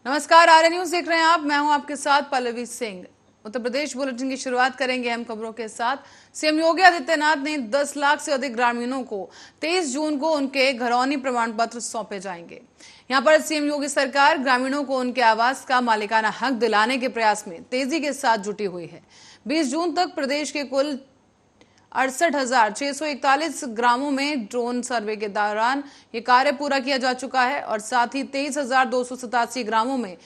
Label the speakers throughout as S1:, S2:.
S1: नमस्कार, आर्य न्यूज देख रहे हैं आप। मैं हूं आपके साथ पल्लवी सिंह। उत्तर प्रदेश बुलेटिन की शुरुआत करेंगे अहम खबरों के साथ। सीएम योगी आदित्यनाथ ने 10 लाख से अधिक ग्रामीणों को 23 जून को उनके घरौनी प्रमाण पत्र सौंपे जाएंगे। यहां पर सीएम योगी सरकार ग्रामीणों को उनके आवास का मालिकाना हक दिलाने के प्रयास में तेजी के साथ जुटी हुई है। 20 जून तक प्रदेश के कुल 68,641 ग्रामों में ड्रोन सर्वे के दौरान ये कार्य पूरा किया जा चुका है और साथ ही 23,287 ग्रामों में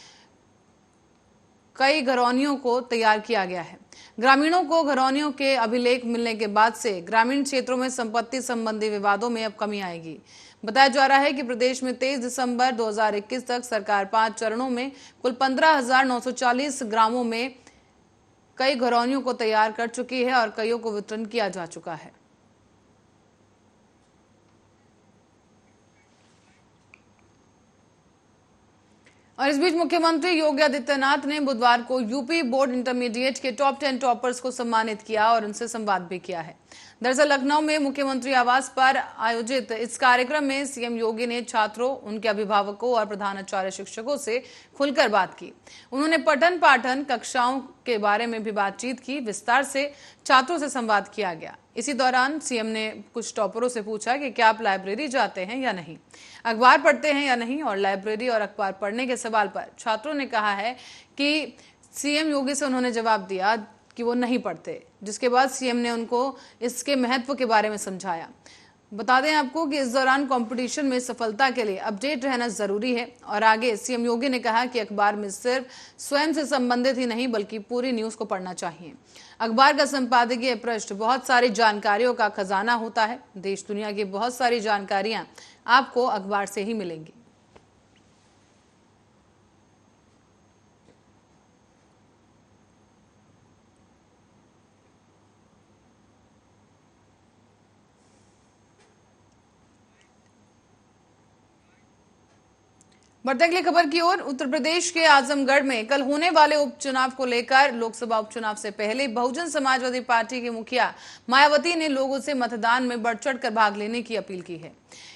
S1: कई घरौनियों को तैयार किया गया है। ग्रामीणों को घरौनियों के अभिलेख मिलने के बाद से ग्रामीण क्षेत्रों में संपत्ति संबंधी विवादों में अब कमी आएगी। बताया जा रहा है कि प्रदेश में 23 दिसंबर 2021 तक सरकार 5 चरणों में कुल 15,940 ग्रामों में कई घरौनियों को तैयार कर चुकी है और कईयों को वितरण किया जा चुका है। और इस बीच मुख्यमंत्री योगी आदित्यनाथ ने बुधवार को यूपी बोर्ड इंटरमीडिएट के टॉप 10 टॉपर्स को सम्मानित किया और उनसे संवाद भी किया है। दरअसल लखनऊ में मुख्यमंत्री आवास पर आयोजित इस कार्यक्रम में सीएम योगी ने छात्रों, उनके अभिभावकों और प्रधानाचार्य शिक्षकों से खुलकर बात की। उन्होंने पठन पाठन कक्षाओं के बारे में भी बातचीत की। विस्तार से छात्रों से संवाद किया गया। इसी दौरान सीएम ने कुछ टॉपरों से पूछा कि क्या आप लाइब्रेरी जाते हैं या नहीं, अखबार पढ़ते हैं या नहीं, और लाइब्रेरी और अखबार पढ़ने के सवाल पर छात्रों ने कहा है कि सीएम योगी से उन्होंने जवाब दिया कि वो नहीं पढ़ते, जिसके बाद सीएम ने उनको इसके महत्व के बारे में समझाया। बता दें आपको कि इस दौरान कंपटीशन में सफलता के लिए अपडेट रहना जरूरी है। और आगे सीएम योगी ने कहा कि अखबार में सिर्फ स्वयं से संबंधित ही नहीं बल्कि पूरी न्यूज को पढ़ना चाहिए। अखबार का संपादकीय पृष्ठ बहुत सारी जानकारियों का खजाना होता है। देश दुनिया की बहुत सारी जानकारियां आपको अखबार से ही मिलेंगी। बढ़ते अगली खबर की ओर। उत्तर प्रदेश के आजमगढ़ में कल होने वाले उपचुनाव को लेकर लोकसभा उपचुनाव से पहले बहुजन समाजवादी पार्टी की मुखिया मायावती ने लोगों से मतदान में बढ़ चढ़कर भाग लेने की अपील की है।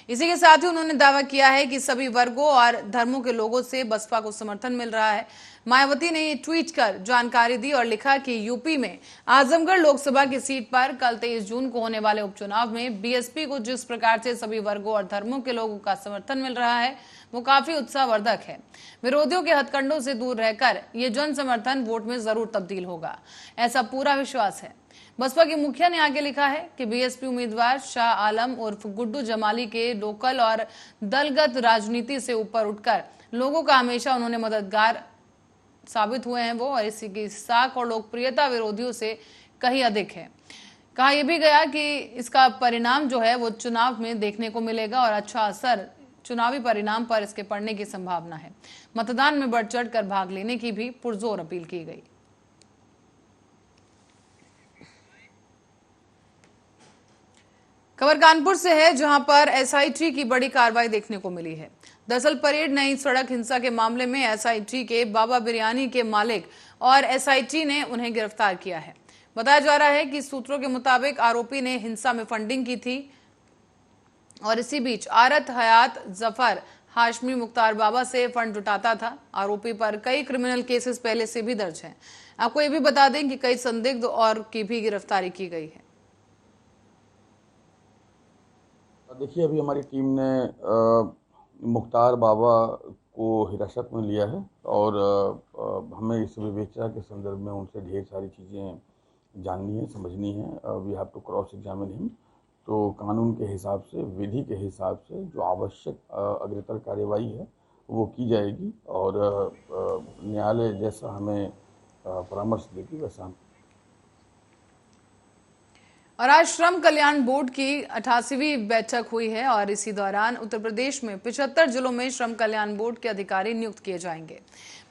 S1: इसी के साथ ही उन्होंने दावा किया है कि सभी वर्गों और धर्मों के लोगों से बसपा को समर्थन मिल रहा है। मायावती ने ये ट्वीट कर जानकारी दी और लिखा कि यूपी में आजमगढ़ लोकसभा की सीट पर कल 23 जून को होने वाले उपचुनाव में बीएसपी को जिस प्रकार से सभी वर्गों और धर्मों के लोगों का समर्थन मिल रहा है वो काफी उत्साहवर्धक है। विरोधियों के हथकंडों से दूर रहकर ये जन समर्थन वोट में जरूर तब्दील होगा, ऐसा पूरा विश्वास है। बसपा के मुखिया ने आगे लिखा है कि बीएसपी उम्मीदवार शाह आलम उर्फ गुड्डू जमाली के लोकल और दलगत राजनीति से ऊपर उठकर लोगों का हमेशा उन्होंने मददगार साबित हुए हैं वो, और इसी की साख और लोकप्रियता विरोधियों से कहीं अधिक है। कहा यह भी गया कि इसका परिणाम जो है वो चुनाव में देखने को मिलेगा और अच्छा असर चुनावी परिणाम पर इसके पड़ने की संभावना है। मतदान में बढ़ चढ़ कर भाग लेने की भी पुरजोर अपील की गई। खबर कानपुर से है, जहां पर एसआईटी की बड़ी कार्रवाई देखने को मिली है। दरअसल परेड नई सड़क हिंसा के मामले में एसआईटी के बाबा बिरयानी के मालिक और एसआईटी ने उन्हें गिरफ्तार किया है। बताया जा रहा है कि सूत्रों के मुताबिक आरोपी ने हिंसा में फंडिंग की थी और इसी बीच आरत हयात जफर हाशमी मुख्तार बाबा से फंड जुटाता था। आरोपी पर कई क्रिमिनल केसेस पहले से भी दर्ज हैं। आपको ये भी बता दें कि कई संदिग्ध और की भी गिरफ्तारी की गई है।
S2: देखिए, अभी हमारी टीम ने मुख्तार बाबा को हिरासत में लिया है और हमें इस विवेचना के संदर्भ में उनसे ढेर सारी चीज़ें जाननी है, समझनी है। We have to cross examine him. तो कानून के हिसाब से, विधि के हिसाब से जो आवश्यक अग्रतर कार्यवाही है वो की जाएगी और न्यायालय जैसा हमें परामर्श देगी वैसा हम।
S1: और आज श्रम कल्याण बोर्ड की 88वीं बैठक हुई है और इसी दौरान उत्तर प्रदेश में 75 जिलों में श्रम कल्याण बोर्ड के अधिकारी नियुक्त किए जाएंगे।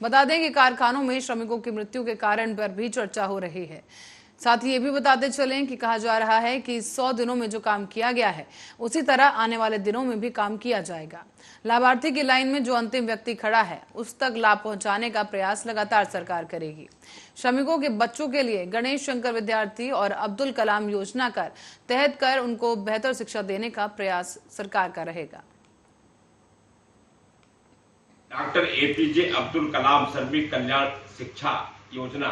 S1: बता दें कि कारखानों में श्रमिकों की मृत्यु के कारण पर भी चर्चा हो रही है। साथ ही ये भी बताते चलें कि कहा जा रहा है कि 100 दिनों में जो काम किया गया है उसी तरह आने वाले दिनों में भी काम किया जाएगा। लाभार्थी की लाइन में जो अंतिम व्यक्ति खड़ा है उस तक लाभ पहुंचाने का प्रयास लगातार सरकार करेगी। श्रमिकों के बच्चों के लिए गणेश शंकर विद्यार्थी और अब्दुल कलाम योजना कर तहत कर उनको बेहतर शिक्षा देने का प्रयास सरकार का रहेगा।
S3: डॉक्टर एपीजे अब्दुल कलाम श्रमिक कल्याण शिक्षा योजना,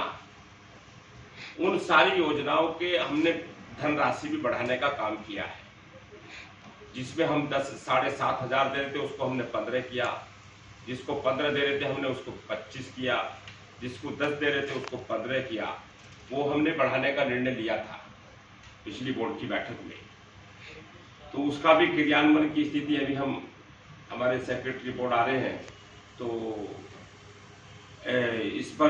S3: उन सारी योजनाओं के हमने धनराशि भी बढ़ाने का काम किया है। जिसमें हम 7,500 दे रहे थे उसको हमने 15 किया, जिसको 15 दे रहे थे हमने उसको 25 किया, जिसको 10 दे रहे थे उसको 15 किया। वो हमने बढ़ाने का निर्णय लिया था पिछली बोर्ड की बैठक में। तो उसका भी क्रियान्वयन की स्थिति अभी हम हमारे सेक्रेटरी बोर्ड आ रहे हैं, तो इस पर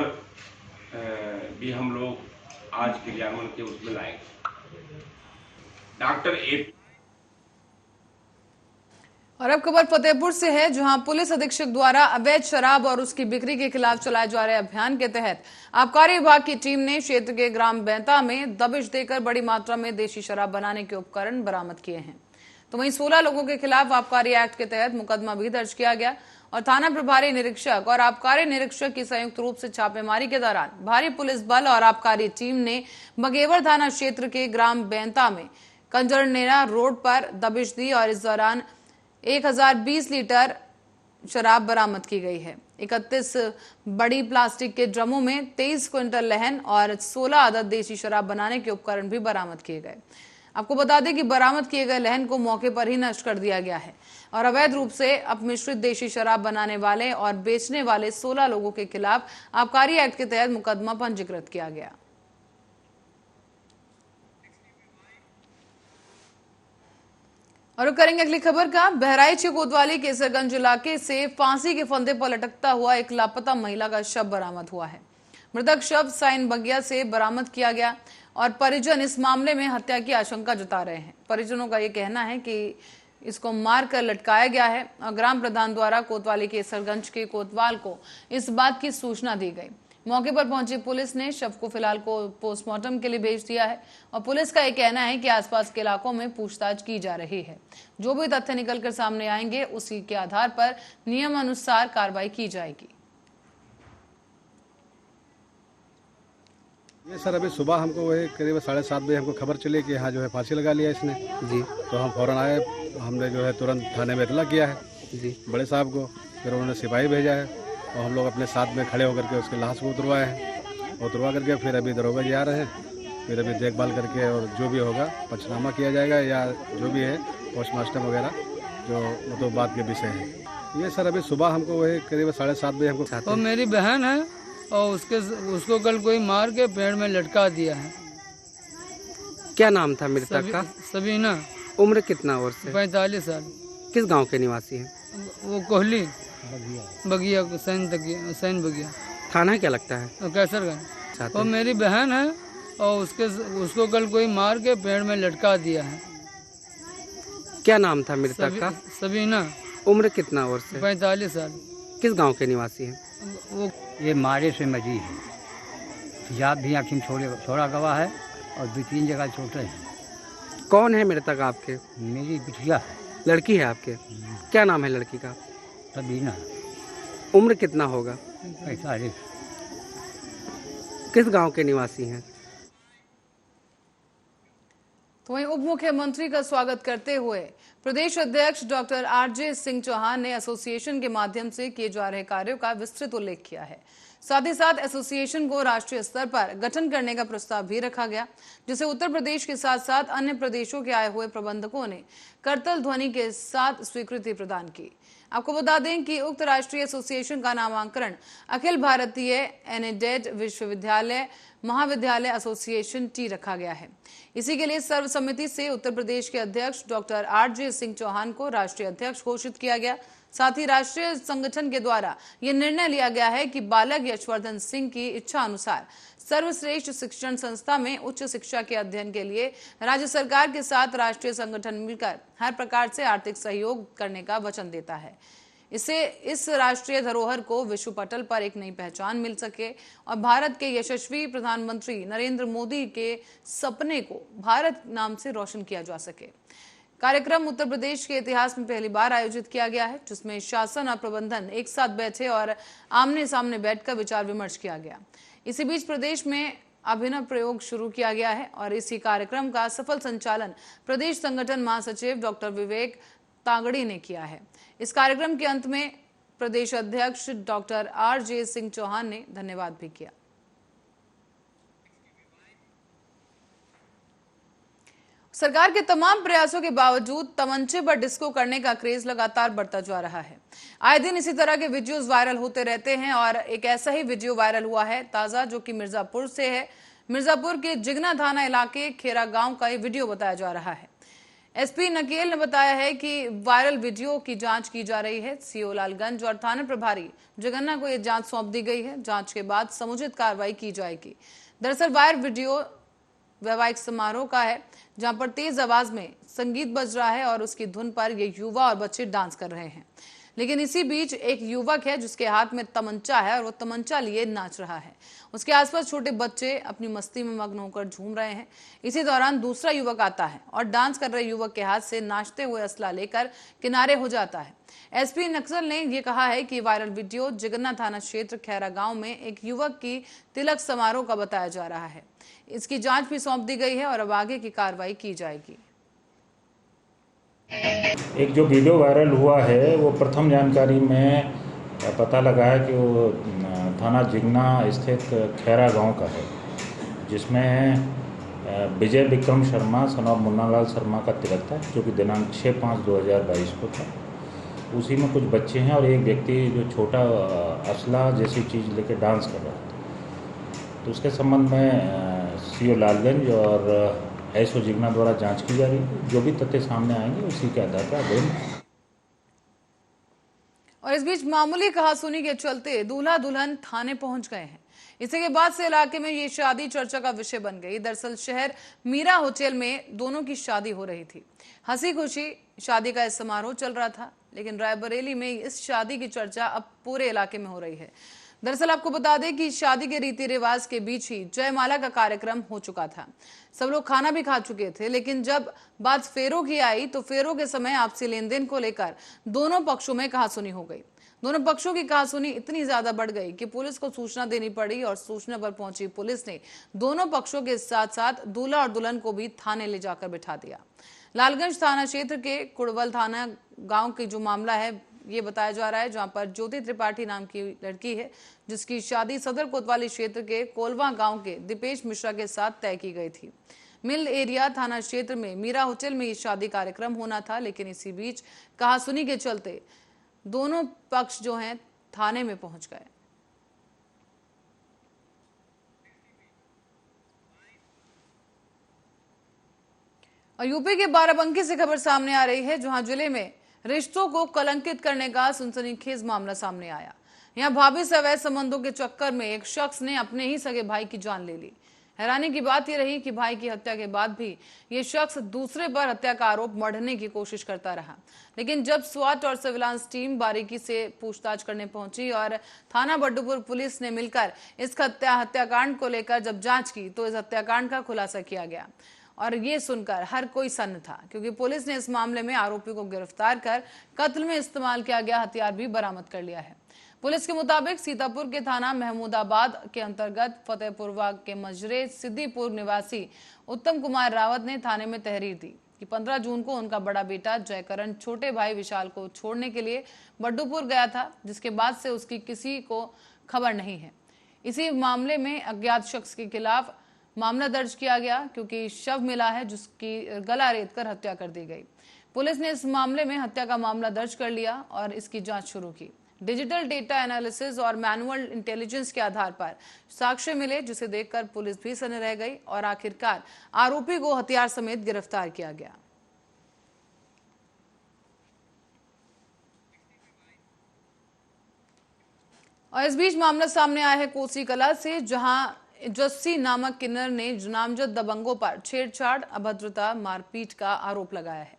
S3: भी हम लोग आज क्रियान्वयन के उसमें लाएंगे। डॉक्टर ए
S1: और अब खबर फतेहपुर से है, जहां पुलिस अधीक्षक द्वारा अवैध शराब और उसकी बिक्री के खिलाफ चलाए जा रहे अभियान के तहत आबकारी विभाग की टीम ने क्षेत्र के ग्राम बैंता में दबिश देकर बड़ी मात्रा में देशी शराब बनाने के उपकरण बरामद किए हैं। तो वहीं 16 लोगों के खिलाफ आबकारी एक्ट के तहत मुकदमा भी दर्ज किया गया और थाना प्रभारी निरीक्षक और आबकारी निरीक्षक की संयुक्त रूप से छापेमारी के दौरान भारी पुलिस बल और आबकारी टीम ने बघेवर थाना क्षेत्र के ग्राम बैंता में कंजरनेरा रोड पर दबिश दी और इस दौरान 1020 लीटर शराब बरामद की गई है। 31 बड़ी प्लास्टिक के ड्रमों में 23 क्विंटल लहन और 16 अदद देशी शराब बनाने के उपकरण भी बरामद किए गए। आपको बता दें कि बरामद किए गए लहन को मौके पर ही नष्ट कर दिया गया है और अवैध रूप से अपमिश्रित देशी शराब बनाने वाले और बेचने वाले 16 लोगों के खिलाफ आबकारी एक्ट के तहत मुकदमा पंजीकृत किया गया। और करेंगे अगली खबर का। बहराइच कोतवाली केसरगंज इलाके से फांसी के फंदे पर लटकता हुआ एक लापता महिला का शव बरामद हुआ है। मृतक शव साइन बगिया से बरामद किया गया और परिजन इस मामले में हत्या की आशंका जता रहे हैं। परिजनों का यह कहना है कि इसको मारकर लटकाया गया है और ग्राम प्रधान द्वारा कोतवाली केसरगंज के कोतवाल को इस बात की सूचना दी गई। मौके पर पहुंची पुलिस ने शव को फिलहाल को पोस्टमार्टम के लिए भेज दिया है और पुलिस का यह कहना है कि आसपास के इलाकों में पूछताछ की जा रही है। जो भी तथ्य निकलकर सामने आएंगे उसी के आधार पर नियम अनुसार कार्रवाई की जाएगी।
S4: ये सर अभी सुबह हमको वही करीब 7:30 बजे हमको खबर चली कि यहाँ जो है फांसी लगा लिया इसने जी। तो हम फौरन आए, हमने जो है तुरंत थाने में इतला किया है जी बड़े साहब को। फिर उन्होंने सिपाही भेजा है और हम लोग अपने साथ में खड़े होकर के उसके लाश को उतरवाए हैं। उतरवा करके फिर अभी दरोगा जी आ रहे हैं, फिर अभी देखभाल करके और जो भी होगा पंचनामा किया जाएगा या जो भी है पोस्टमार्टम वगैरह जो तो बात के विषय है। ये सर अभी सुबह हमको वही करीब 7:30 बजे हमको
S5: और मेरी बहन है और उसको कल कोई मार के पेड़ में लटका दिया है।
S6: क्या नाम था मृतक का?
S5: सबीना।
S6: उम्र कितना वर्ष है?
S5: 45 साल।
S6: किस गांव के निवासी हैं?
S5: वो कोहली बगिया सैन बगिया।
S6: थाना क्या लगता है?
S5: कैसरगंज। और मेरी बहन है और उसको कल कोई मार के पेड़ में लटका दिया है।
S6: क्या नाम था मृतक का?
S5: सबीना।
S6: उम्र कितना वर्ष है?
S5: 45 साल।
S6: किस गांव के निवासी हैं?
S5: वो
S7: ये मारे से मजी है, जात भी आपकी छोड़ा गवा है और 2-3 जगह छोटे हैं।
S6: कौन है मृतक आपके?
S7: मेरी बिटिया है।
S6: लड़की है आपके? क्या नाम है लड़की का?
S7: सबीना।
S6: उम्र कितना होगा?
S7: 45।
S6: किस गांव के निवासी हैं?
S1: तो वहीं उप मुख्यमंत्री का स्वागत करते हुए प्रदेश अध्यक्ष डॉक्टर आरजे सिंह चौहान ने एसोसिएशन के माध्यम से किए जा रहे कार्यों का विस्तृत उल्लेख किया है। साथ ही साथ एसोसिएशन को राष्ट्रीय स्तर पर गठन करने का प्रस्ताव भी रखा गया, जिसे उत्तर प्रदेश के साथ साथ अन्य प्रदेशों के आए हुए प्रबंधकों ने करतल ध्वनि के साथ स्वीकृति प्रदान की। आपको बता दें कि उक्त राष्ट्रीय एसोसिएशन का नामांकन अखिल भारतीय एनेडेड विश्वविद्यालय महाविद्यालय एसोसिएशन टी रखा गया है। इसी के लिए सर्वसम्मति से उत्तर प्रदेश के अध्यक्ष डॉक्टर आरजे सिंह चौहान को राष्ट्रीय अध्यक्ष घोषित किया गया। साथ ही राष्ट्रीय संगठन के द्वारा यह निर्णय लिया गया है कि बालक यशवर्धन सिंह की इच्छा अनुसार सर्वश्रेष्ठ शिक्षण संस्था में उच्च शिक्षा के अध्ययन के लिए राज्य सरकार के साथ राष्ट्रीय संगठन मिलकर हर प्रकार से आर्थिक सहयोग करने का वचन देता है। इससे इस राष्ट्रीय धरोहर को विश्व पटल पर एक नई पहचान मिल सके और भारत के यशस्वी प्रधानमंत्री नरेंद्र मोदी के सपने को भारत नाम से रोशन किया जा सके। कार्यक्रम उत्तर प्रदेश के इतिहास में पहली बार आयोजित किया गया है, जिसमें शासन और प्रबंधन एक साथ बैठे और आमने सामने बैठकर विचार विमर्श किया गया। इसी बीच प्रदेश में अभिनव प्रयोग शुरू किया गया है और इसी कार्यक्रम का सफल संचालन प्रदेश संगठन महासचिव डॉक्टर विवेक तांगड़ी ने किया है। इस कार्यक्रम के अंत में प्रदेश अध्यक्ष डॉक्टर RJ सिंह चौहान ने धन्यवाद भी किया। सरकार के तमाम प्रयासों के बावजूद तमंचे पर डिस्को करने का क्रेज लगातार बढ़ता जा रहा है। आए दिन इसी तरह के वीडियोस वायरल होते रहते हैं और एक ऐसा ही वीडियो वायरल हुआ है ताजा, जो कि मिर्जापुर से है। मिर्जापुर के जिगना थाना इलाके खेरा गांव का ये वीडियो बताया जा रहा है। SP नकेल ने बताया है कि वायरल वीडियो की जांच की जा रही है। CO लालगंज और थाना प्रभारी जगन्ना को यह जांच सौंप दी गई है। जांच के बाद समुचित कार्रवाई की जाएगी। दरअसल वायरल वीडियो वैवाहिक समारोह का है, जहां पर तेज आवाज में संगीत बज रहा है और उसकी धुन पर ये युवा और बच्चे डांस कर रहे हैं। लेकिन इसी बीच एक युवक है जिसके हाथ में तमंचा है और वो तमंचा लिए नाच रहा है। उसके आसपास छोटे बच्चे अपनी मस्ती में मग्न होकर झूम रहे हैं। इसी दौरान दूसरा युवक आता है और डांस कर रहे युवक के हाथ से नाचते हुए असला लेकर किनारे हो जाता है। SP नक्सल ने यह कहा है कि वायरल वीडियो जगन्ना थाना क्षेत्र खैरा गांव में एक युवक की तिलक समारोह का बताया जा रहा है। इसकी जांच भी सौंप दी गई है और अब आगे की कार्रवाई की जाएगी।
S8: एक जो वीडियो वायरल हुआ है वो प्रथम जानकारी में पता लगा है कि वो थाना जिगना स्थित खैरा गांव का है, जिसमें विजय विक्रम शर्मा सन ऑफ मुन्नालाल शर्मा का तिलक था, जो कि दिनांक 6/5/2022 को था। उसी में कुछ बच्चे हैं और एक व्यक्ति जो छोटा असला जैसी चीज़ लेके डांस कर रहा था। तो उसके संबंध में CO लालगंज और SO जिगना द्वारा जांच की जा रही है। जो भी तथ्य सामने आएंगे उसी के आधार पर आगे।
S1: और इस बीच मामूली कहासुनी के चलते दूल्हा दुल्हन थाने पहुंच गए हैं। इसी के बाद से इलाके में ये शादी चर्चा का विषय बन गई। दरअसल शहर मीरा होटल में दोनों की शादी हो रही थी। हंसी खुशी शादी का इस समारोह चल रहा था, लेकिन रायबरेली में इस शादी की चर्चा अब पूरे इलाके में हो रही है। दरअसल आपको बता दें कि शादी के रीति रिवाज के बीच ही जयमाला का कार्यक्रम हो चुका था। सब लोग खाना भी खा चुके थे, लेकिन जब बात फेरों की आई तो फेरों के समय आपसी लेन देन को लेकर दोनों पक्षों में कहासुनी हो गई। दोनों पक्षों की कहासुनी इतनी ज्यादा बढ़ गई कि पुलिस को सूचना देनी पड़ी और सूचना पर पहुंची पुलिस ने दोनों पक्षों के साथ साथ दूल्हा और दुल्हन को भी थाने ले जाकर बिठा दिया। लालगंज थाना क्षेत्र के कुड़वल थाना गांव की जो मामला है ये बताया जा रहा है, जहां पर ज्योति त्रिपाठी नाम की लड़की है जिसकी शादी सदर कोतवाली क्षेत्र के कोलवा गांव के दीपेश मिश्रा के साथ तय की गई थी। मिल एरिया थाना क्षेत्र में मीरा होटल में ये शादी कार्यक्रम होना था, लेकिन इसी बीच कहासुनी के चलते दोनों पक्ष जो हैं थाने में पहुंच गए। और यूपी के बाराबंकी से खबर सामने आ रही है, जहां जिले में रिश्तों को कलंकित करने का सनसनीखेज मामला सामने आया। यहां भाभी से अवैध संबंधों के चक्कर में एक शख्स ने अपने ही सगे भाई की जान ले ली। हैरानी की बात यह रही कि भाई की हत्या के बाद भी ये शख्स दूसरे पर हत्या का आरोप मढ़ने की कोशिश करता रहा। लेकिन जब स्वाट और सर्विलांस टीम बारीकी से पूछताछ करने पहुंची और थाना बड्डूपुर पुलिस ने मिलकर इस हत्याकांड को लेकर जब जांच की तो इस हत्याकांड का खुलासा किया गया। और ये सुनकर हर कोई सन्न था, क्योंकि पुलिस ने इस मामले में आरोपी को गिरफ्तार कर कत्ल में इस्तेमाल किया गया हथियार भी बरामद कर लिया है। पुलिस के मुताबिक सीतापुर के थाना महमूदाबाद के अंतर्गत फतेहपुरवा के मजरे सिद्दीपुर निवासी उत्तम कुमार रावत ने थाने में तहरीर दी कि 15 जून को उनका बड़ा बेटा जयकरण छोटे भाई विशाल को छोड़ने के लिए बड्डूपुर गया था, जिसके बाद से उसकी किसी को खबर नहीं है। इसी मामले में अज्ञात शख्स के खिलाफ मामला दर्ज किया गया, क्योंकि शव मिला है जिसकी गला रेतकर हत्या कर दी गई। पुलिस ने इस मामले में हत्या का मामला दर्ज कर लिया और इसकी जांच शुरू की। डिजिटल डेटा एनालिसिस और मैनुअल इंटेलिजेंस के आधार पर साक्ष्य मिले, जिसे देखकर पुलिस भी सन्न रह गई और आखिरकार आरोपी को हथियार समेत गिरफ्तार किया गया। और इस बीच मामला सामने आया है कोसी कला से, जहां जस्सी नामक किन्नर ने नामजद दबंगों पर छेड़छाड़, अभद्रता, मारपीट का आरोप लगाया है।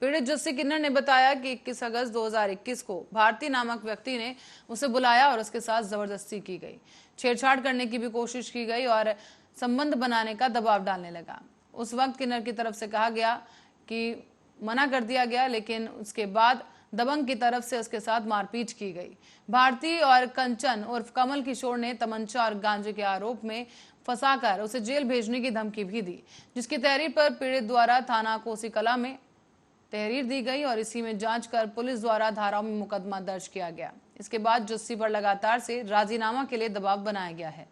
S1: पीड़ित जस्सी किन्नर ने बताया कि 21 अगस्त 2021 को भारती नामक व्यक्ति ने उसे बुलाया और उसके साथ जबरदस्ती की गई। छेड़छाड़ करने की भी कोशिश की गई और संबंध बनाने का दबाव डालने लगा। उस वक्त किन्नर की तरफ से कहा गया कि मना कर दिया गया, लेकिन उसके बाद दबंग की तरफ से उसके साथ मारपीट की गई। भारती और कंचन उर्फ कमल किशोर ने तमंचा और गांजे के आरोप में फंसाकर उसे जेल भेजने की धमकी भी दी, जिसकी तहरीर पर पीड़ित द्वारा थाना कोसी कला में तहरीर दी गई और इसी में जांच कर पुलिस द्वारा धाराओं में मुकदमा दर्ज किया गया। इसके बाद जुस्सी पर लगातार से राजीनामा के लिए दबाव बनाया गया है।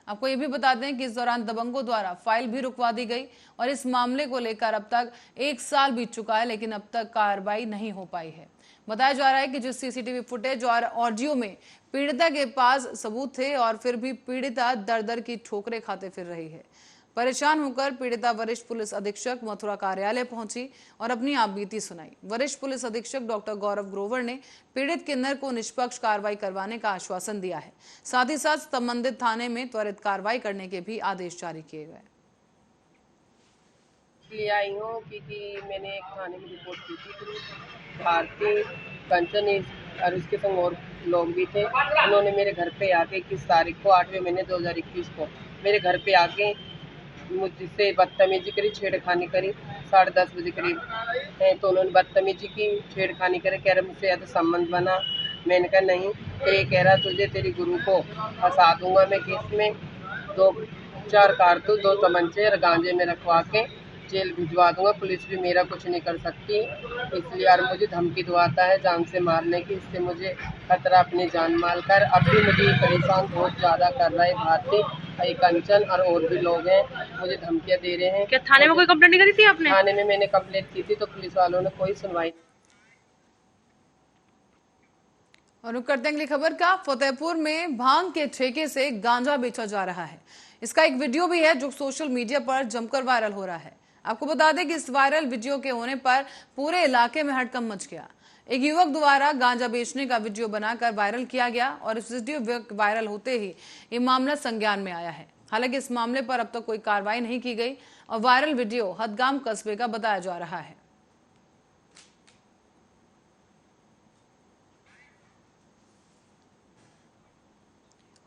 S1: आपको ये भी बता दें कि इस दौरान दबंगों द्वारा फाइल भी रुकवा दी गई और इस मामले को लेकर अब तक 1 साल बीत चुका है, लेकिन अब तक कार्रवाई नहीं हो पाई है। बताया जा रहा है कि जिस सीसीटीवी फुटेज और ऑडियो में पीड़िता के पास सबूत थे और फिर भी पीड़िता दर दर की ठोकरें खाते फिर रही है। परेशान होकर पीड़िता वरिष्ठ पुलिस अधीक्षक मथुरा कार्यालय पहुंची और अपनी आप बीती सुनाई। वरिष्ठ पुलिस अधीक्षक डॉक्टर गौरव ग्रोवर ने पीड़ित किन्नर को निष्पक्ष कार्रवाई करवाने का आश्वासन दिया है। साथ ही साथ संबंधित थाने में त्वरित कार्रवाई करने के भी आदेश जारी किए गए।
S9: इसलिए आई हूँ क्योंकि मैंने एक थाने में रिपोर्ट की थी। भारती कंचन और उसके संग और लोग भी थे। उन्होंने मेरे घर पे आके 21 तारीख को 8वें महीने 2021 को मेरे घर पे आके मुझसे बदतमीजी करी, छेड़खानी करी। 10:30 बजे करीब तो उन्होंने बदतमीजी की, छेड़खानी करे, कह रहे मुझसे या तो संबंध बना। मैंने कहा नहीं। तो ये कह रहा तुझे तेरी गुरु को फंसा दूंगा मैं केस में, 2-4 कारतूस 2 तमंचे और गांजे में रखवा के जेल भिजवा दूंगा। पुलिस भी मेरा कुछ नहीं कर सकती। इसलिए यार मुझे धमकी दवाता है जान से मारने की। इससे मुझे खतरा अपनी जान माल कर। अब भी मुझे परेशान बहुत ज़्यादा कर रहा है भारती, कंचन और भी लोग हैं, मुझे धमकियां दे रहे हैं।
S10: क्या थाने में कोई कंप्लेंट नहीं करी थी आपने?
S9: थाने में मैंने कंप्लेंट की थी तो पुलिस वालों ने कोई सुनवाई।
S1: और रुक करते हैं अगली खबर का। फतेहपुर में भांग के ठेके से गांजा बेचा जा रहा है। इसका एक वीडियो भी है जो सोशल मीडिया पर जमकर वायरल हो रहा है। आपको बता दें कि इस वायरल वीडियो के होने पर पूरे इलाके में हड़कंप मच गया। एक युवक द्वारा गांजा बेचने का वीडियो बनाकर वायरल किया गया और इस वीडियो वायरल होते ही ये मामला संज्ञान में आया है। हालांकि इस मामले पर अब तक कोई कार्रवाई नहीं की गई और वायरल वीडियो हदगाम कस्बे का बताया जा रहा है।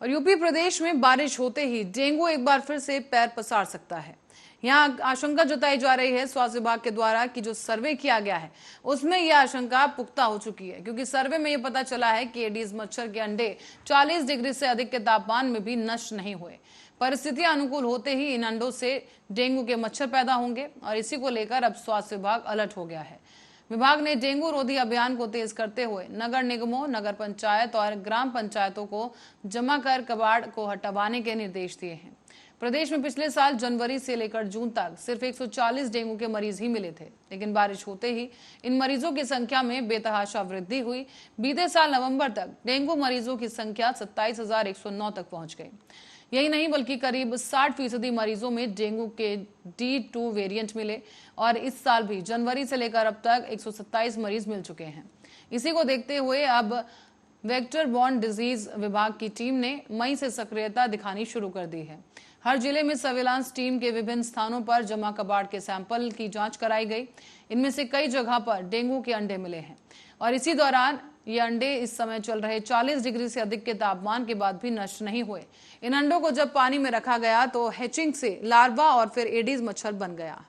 S1: और यूपी प्रदेश में बारिश होते ही डेंगू एक बार फिर से पैर पसार सकता है। यहाँ आशंका जताई जा रही है स्वास्थ्य विभाग के द्वारा कि जो सर्वे किया गया है उसमें यह आशंका पुख्ता हो चुकी है, क्योंकि सर्वे में यह पता चला है कि एडीज मच्छर के अंडे 40 डिग्री से अधिक के तापमान में भी नष्ट नहीं हुए। परिस्थितियां अनुकूल होते ही इन अंडों से डेंगू के मच्छर पैदा होंगे और इसी को लेकर अब स्वास्थ्य विभाग अलर्ट हो गया है। विभाग ने डेंगू रोधी अभियान को तेज करते हुए नगर निगमों, नगर पंचायत और ग्राम पंचायतों को जमा कर कबाड़ को हटवाने के निर्देश दिए हैं। प्रदेश में पिछले साल जनवरी से लेकर जून तक सिर्फ 140 डेंगू के मरीज ही मिले थे, लेकिन बारिश होते ही इन मरीजों की संख्या में बेतहाशा वृद्धि हुई। बीते साल नवंबर तक डेंगू मरीजों की संख्या 27,109 तक पहुंच गई। यही नहीं बल्कि करीब 60% मरीजों में डेंगू के D2 वेरिएंट मिले और इस साल भी जनवरी से लेकर अब तक 127 मरीज मिल चुके हैं। इसी को देखते हुए अब वेक्टर बॉर्न डिजीज विभाग की टीम ने मई से सक्रियता दिखानी शुरू कर दी है। हर जिले में सर्विलांस टीम के विभिन्न स्थानों पर जमा कबाड़ के सैंपल की जांच कराई गई। इनमें से कई जगह पर डेंगू के अंडे मिले हैं और इसी दौरान ये अंडे इस समय चल रहे 40 डिग्री से अधिक के तापमान के बाद भी नष्ट नहीं हुए। इन अंडों को जब पानी में रखा गया तो हैचिंग से लार्वा और फिर एडीज मच्छर बन गया।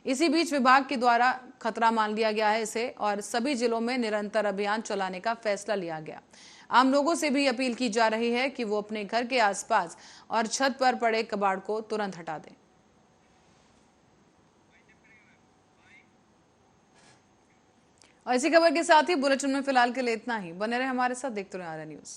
S1: इसी बीच विभाग के द्वारा खतरा मान लिया गया है इसे और सभी जिलों में निरंतर अभियान चलाने का फैसला लिया गया। आम लोगों से भी अपील की जा रही है कि वो अपने घर के आसपास और छत पर पड़े कबाड़ को तुरंत हटा दें। और इसी खबर के साथ ही बुलेटिन में फिलहाल के लिए इतना ही। बने रहे हमारे साथ, देखते रहे आर्या न्यूज।